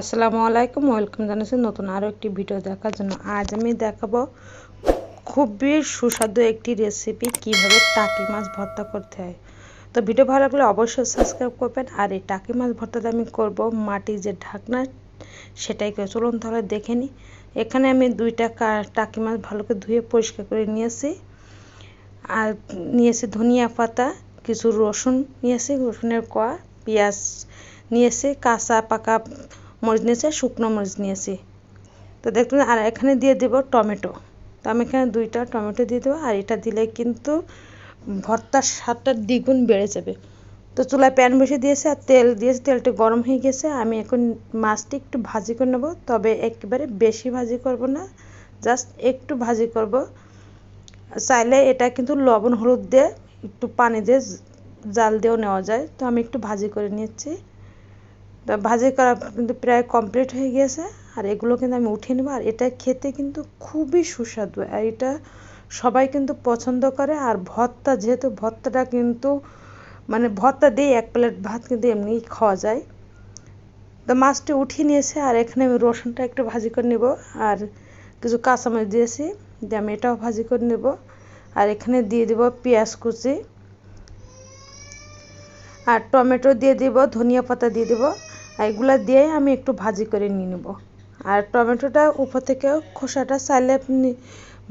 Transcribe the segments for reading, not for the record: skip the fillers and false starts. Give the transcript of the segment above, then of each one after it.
আসসালামু আলাইকুম, ওয়েলকাম জানাচ্ছি নতুন আরও একটি ভিডিও দেখার জন্য। আজ আমি দেখাবো খুবই সুস্বাদু একটি রেসিপি, কিভাবে টাকি মাছ ভর্তা করতে হয়। তো ভিডিও ভালো লাগলে অবশ্যই সাবস্ক্রাইব করবেন। আর এই টাকি মাছ ভর্তাটা আমি করব মাটির যে ঢাকনা সেটাই করে, চলুন তাহলে দেখে নিই। এখানে আমি দুইটা টাকি মাছ ভালো করে ধুয়ে পরিষ্কার করে নিয়েছি। আর নিয়েছি ধনিয়া পাতা, কিছু রসুন নিয়েছি, রসুনের কোয়া, পেঁয়াজ নিয়েছি, কাঁচা পাকা মরিচ নিয়েছি, শুকনো মরিচ নিয়েছি। তো দেখুন, আর এখানে দিয়ে দেব টমেটো। তো আমি এখানে দুইটা টমেটো দিয়ে দেবো। আর এটা দিলে কিন্তু ভর্তার স্বাদটা দ্বিগুণ বেড়ে যাবে। তো চুলায় প্যান বসিয়ে দিয়েছে আর তেল দিয়েছে, তেলটা গরম হয়ে গেছে। আমি এখন মাছটি একটু ভাজি করে নেবো, তবে একেবারে বেশি ভাজি করব না, জাস্ট একটু ভাজি করব। চাইলে এটা কিন্তু লবণ হলুদ দিয়ে একটু পানি দিয়ে জাল দিয়েও নেওয়া যায়। তো আমি একটু ভাজি করে নিচ্ছি। তো ভাজি করা কিন্তু প্রায় কমপ্লিট হয়ে গিয়েছে। আর এগুলো কিন্তু আমি উঠিয়ে নেবো। আর এটা খেতে কিন্তু খুবই সুস্বাদু, আর এটা সবাই কিন্তু পছন্দ করে। আর ভর্তা, যেহেতু ভর্তাটা কিন্তু মানে ভর্তা দিয়ে এক প্লেট ভাত কিন্তু এমনিই খাওয়া যায়। তো মাছটি উঠিয়ে নিয়েছে। আর এখানে আমি রসুনটা একটু ভাজি করে নেব, আর কিছু কাঁচামরিচ দিয়েছি, দিয়ে আমি এটাও ভাজি করে নেব। আর এখানে দিয়ে দেব পেঁয়াজ কুচি, আর টমেটো দিয়ে দিব, ধনিয়া পাতা দিয়ে দেব। আর এগুলো দিয়ে আমি একটু ভাজি করে নিয়ে নেব। আর টমেটোটা উপর থেকে খোসাটা চাইলে আপনি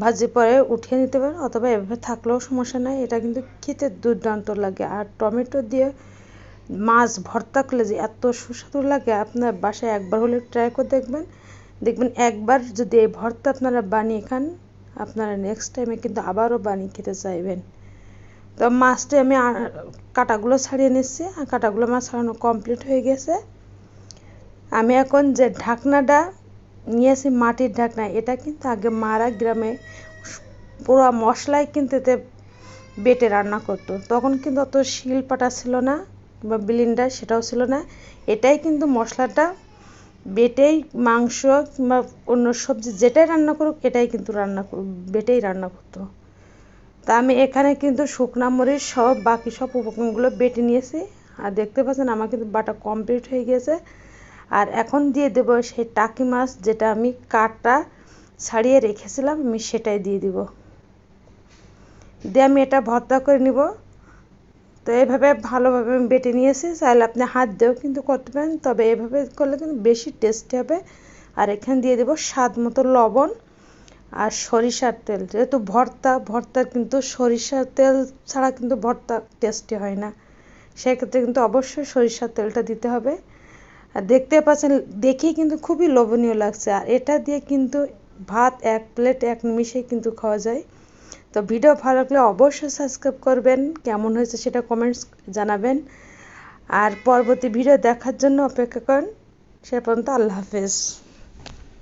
ভাজি পরে উঠিয়ে নিতে পারেন, অথবা এভাবে থাকলেও সমস্যা নাই। এটা কিন্তু খেতে দুর্দান্ত লাগে। আর টমেটো দিয়ে মাছ ভর্তা করলে যে এত সুস্বাদু লাগে, আপনার বাসায় একবার হলে ট্রাই করে দেখবেন। দেখবেন একবার যদি এই ভর্তা আপনারা বানিয়ে খান, আপনারা নেক্সট টাইমে কিন্তু আবারও বানিয়ে খেতে চাইবেন। তো মাছটা আমি কাঁটাগুলো ছাড়িয়ে নিচ্ছি। আর কাঁটাগুলো মাছ ছাড়ানো কমপ্লিট হয়ে গেছে। আমি এখন যে ঢাকনাটা নিয়েছি, মাটির ঢাকনা, এটা কিন্তু আগে মারা গ্রামে পুরো মশলাই কিন্তু এতে বেটে রান্না করতো। তখন কিন্তু অত শিলপাটা ছিল না, বা ব্লেন্ডার সেটাও ছিল না। এটাই কিন্তু মশলাটা বেটেই মাংস কিংবা অন্য সবজি যেটাই রান্না করুক, এটাই কিন্তু বেটেই রান্না করতো। তা আমি এখানে কিন্তু শুকনা মরিচ সব বাকি সব উপকরণগুলো বেটে নিয়েছি। আর দেখতে পাচ্ছেন আমার কিন্তু বাটা কমপ্লিট হয়ে গেছে। আর এখন দিয়ে দেব সেই টাকি মাছ, যেটা আমি কাটা ছাড়িয়ে রেখেছিলাম, আমি সেটাই দিয়ে দিব। দিয়ে আমি এটা ভর্তা করে নিব। তো এইভাবে ভালোভাবে আমি বেটে নিয়েছি। চাইলে আপনি হাত দিয়েও কিন্তু করতে পারেন, তবে এভাবে করলে কিন্তু বেশি টেস্টি হবে। আর এখানে দিয়ে দেব স্বাদ মতো লবণ আর সরিষার তেল। যেহেতু ভর্তার কিন্তু সরিষার তেল ছাড়া কিন্তু ভর্তা টেস্টি হয় না, সেক্ষেত্রে কিন্তু অবশ্যই সরিষার তেলটা দিতে হবে। আর দেখতে পাচ্ছেন, দেখেই কিন্তু খুবই লোভনীয় লাগছে। আর এটা দিয়ে কিন্তু ভাত এক প্লেট এক নিমিষেই কিন্তু খাওয়া যায়। তো ভিডিও ভালো লাগলে অবশ্যই সাবস্ক্রাইব করবেন, কেমন হয়েছে সেটা কমেন্টস জানাবেন। আর পরবর্তী ভিডিও দেখার জন্য অপেক্ষা করেন। সে পর্যন্ত আল্লাহ হাফেজ।